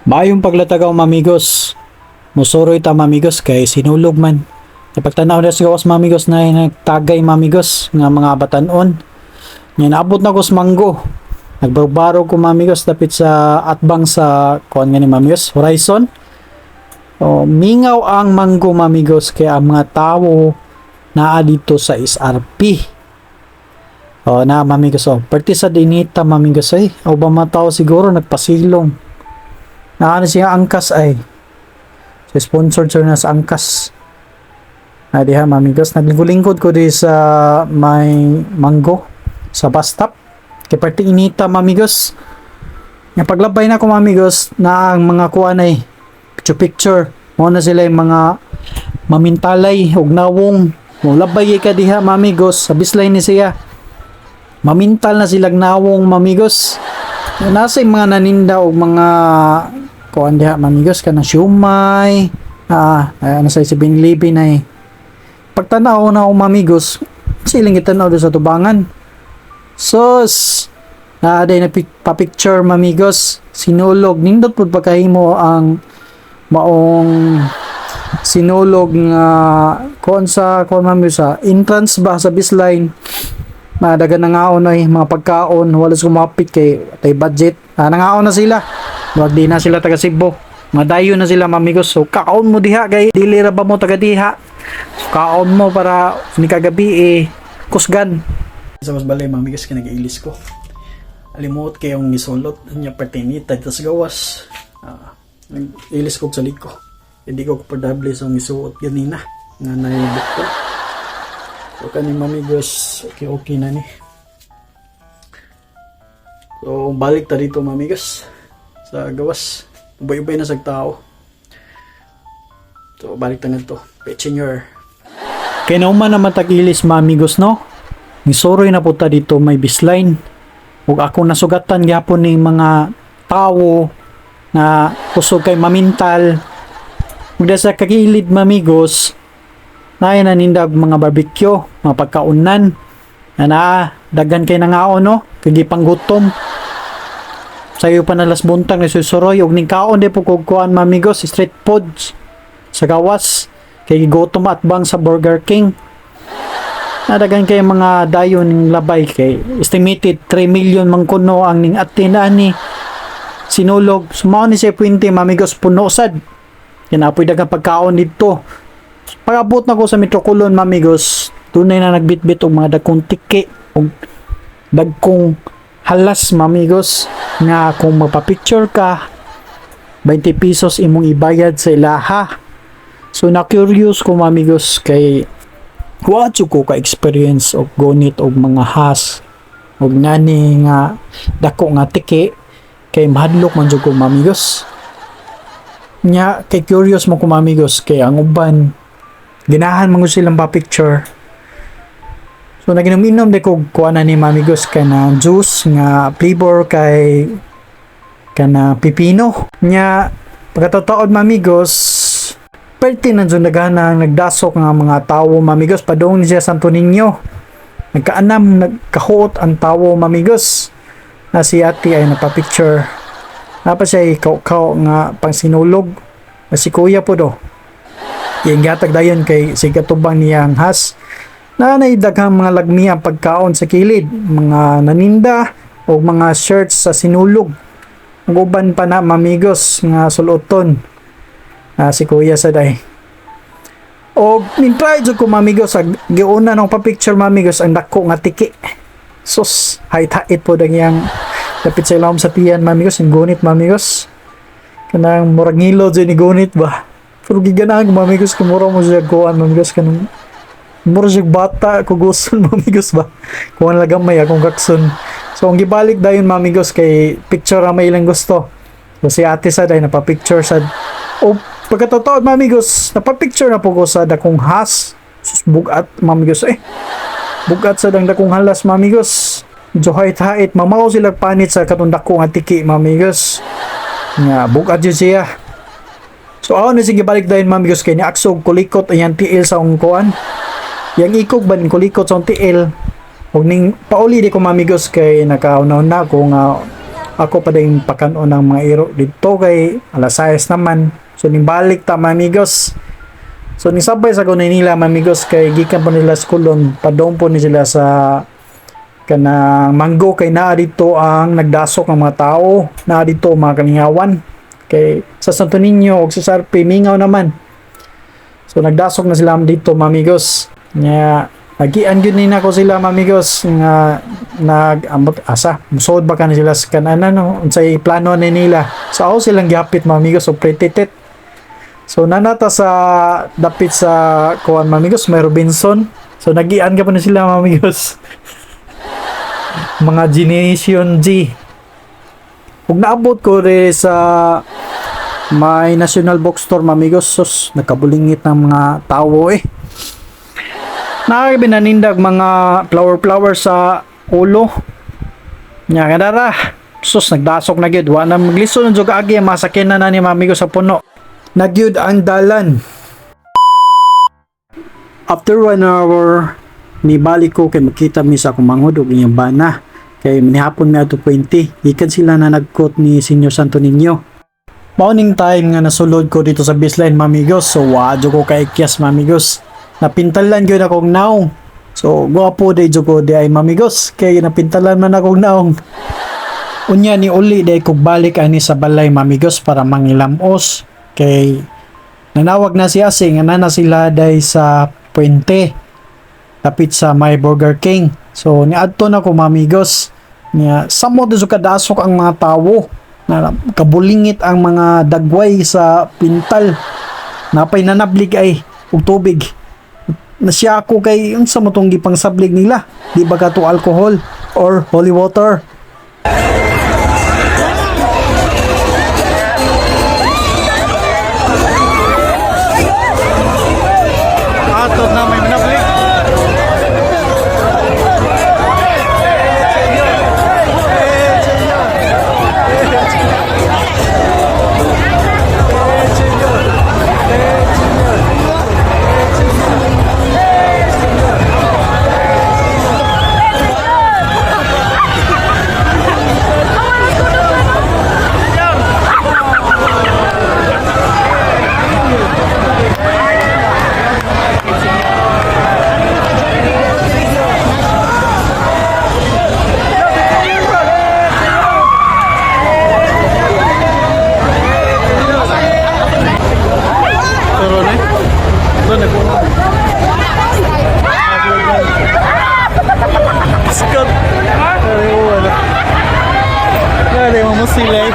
Maayong paglatagaw mamigos. Musuro ita mamigos kay sinulog man. Napagtanaw na sa gawas mamigos na nagtagay mamigos nga mga batanon. Nga naabot na ko sa manggo. Nagbarbaro ko mamigos dapit sa atbang sa kuan nga ni mamigos Horizon. O, mingaw ang manggo mamigos kay ang mga tao naa dito sa SRP. O na mamigos perti sa dinita mamigos ay. O ba mga tao siguro nagpasilong. Naano siya angkas ay. So, sponsored siya na sa angkas. Diha mamigos. Naglingkod ko di sa may manggo sa bus stop. Kaya parti inita mamigos. Nga paglabay na ko mamigos na ang mga kuan ay picture. Mo na sila yung mga mamintalay og nawong. Labay ka diha mamigos. Sa bislay ni siya. Mamintal na silang nawong mamigos. Nasa yung mga naninda o mga kuan diha mamigos ka na siumay ano sa binilibin ay pagtanaw na o mamigos siling itanaw doon sa tubangan sos day na pa-picture mamigos sinulog nindot pud pagkahimo ang maong sinulog nga kuan sa kuan mamigos sa entrance ba sa bisline dagan na ngaon ay mga pagkaon wala sa kumapit kay tay budget nangaon na sila wag di na sila taga Cebu madayo na sila mamigos so kaon mo diha kay dili ra ba mo taga diha so, kaon mo para ni kagabi kusgan sa mas balay mamigos kay nag-ilis ko alimot kay yung gisulot nya pertinita tas gawas nag-ilis ko sa liko hindi ko komportable sa gisuot ganina nga naibot ko. So kani mamigos, okay na ni. So balik ta dito mamigos sa gawas. Ubay-ubay na sa tao. So balik ta ngadto. Pechinyor. Kay nauman na matagilis mamigos no. Misoroy na puta dito may bisline. Ug ako nasugatan gyapon ning mga tao na kusog kay mamintal. Ug sa kagilid mamigos na nanindag mga barbecue, mga pagkaunan na daghan kay nangaon no kay panggutom sayo pa na las buntang ni susuroy og ning kaon di po kuan mamigos street foods sa gawas kay gutom at bang sa Burger King na daghan kay mga dayon ning labay kay estimated 3 million man kuno ang ning atina ni sinulog sumao ni sa puwente mamigos puno sad kinapoy daghang pagkaon dito. Pag-abot na ko sa Metro Colon mamigos, tunay na nagbitbit og mga dagkong tiki og dagkong halas mamigos nga kung magpa-picture ka 20 pesos imong ibayad sa ilaha. So na curious ko mamigos kay what ko ka experience og gonit og mga has og nani nga dako nga tiki kay mahadlok man jud ko mamigos. Nya kay curious mo ko mamigos kay ang uban ginahan mo silang pa-picture. So naginom-inom de ko kuana ni mamigos kana juice nga flavor kay kana pipino. Nya pagkatotoo mamigos perti na jud nagana nagdasok nga mga tawo mamigos padung ni siya Santo Niño. Nagkaanam nagkahuot ang tawo mamigos. Na si ate ay napa-picture. Napa siya ikaw nga pang sinulog. Na si kuya po do. Yung gatag dayon kay sigatubang niyang has na naidaghang mga lagmi ang pagkaon sa kilid mga naninda o mga shirts sa sinulog uban pa na mamigos nga suluton si kuya sa day o nintry jud ko mamigos giuna nung pa-picture mamigos ang dako nga tiki sus hait-hait po yang dapit sa ilawom sa tiyan mamigos yung gunit mamigos kanang murag ngilo dyan ni gunit ba. Pero giganahan ko mamigos kumura mo siya kuhan mamigos kanang mura siya bata kuguson mamigos ba kung ang lagamay akong kakson so ang gibalik dayon mamigos kay picture ang may ilang gusto so si ate sad ay napapicture sad o pagkatotoo mamigos napapicture na po ko sa dakong has bugat mamigos bugat sa dakong halas mamigos medyo hait-hait mamaw sila panit sa katundako nga tiki mamigos nga bugat yun siya. So ako na sige balik dahil mamigos kay ni aksog kulikot ayan tiil sa ungkuan Yang ikog ba ning kulikot sa TL. Ug ning pauli di ko mamigos kay nakauna-una ko nga ako pa din pakanon ng mga iro dito kay alas 6 naman. So ning balik ta mamigos. So nisabay sa kunay nila mamigos kay gikan pa nila sa kulon, padong po ni sila sa kanang manggo kay naa dito ang nagdasok ng mga tao, naa dito mga kalingawan. Kay sa Santo Niño ug sa Sarpe mingaw naman. So nagdasok na sila dito mamigos. Nya nagian gyud ni nako sila mamigos nga nag-ambot asa musod ba kan sila sa kanan no unsay plano ni nila. So ako silang gihapit mamigos so pretitet. So nanata sa dapit sa kuan mamigos may Robinson. So nagian ka pa na sila mamigos. Mga Generation Z. Ug naabot ko rin sa may National Bookstore mamigos sus nakabulingit ng mga tao nakakabinanindag mga flower sa ulo nya kadara sus nagdasok na gyud wa na maglisod ng jug agi ang masakyan na ni mamigos sa puno nagyud ang dalan. After 1 hour ni balik ko kay makita mi sa akong manghod og iyang bana kay manihapon mi ato 20 ikan sila na nagkot ni Senyor Santo Niño. Morning time nga nasulod ko dito sa baseline mamigos so wadyo ko kay kias mamigos napintalan gyud akong naong so guwapo day jud ko di ay mamigos kay napintalan man akong naong unya ni uli day kog balik ani sa balay mamigos para mangilamos kay nanawag na si Asing nga na sila day sa puente lapit sa may Burger King. So niadto na ko mamigos niya samot do kadasok ang mga tawo na kabulingit ang mga dagway sa pintal napay nanablig ay og tubig na siya ako kay unsa mo tong gipang sablig nila di ba ka to alcohol or holy water. Atot na may manablig. Sikap. Ay, wala. Wala, mo silay.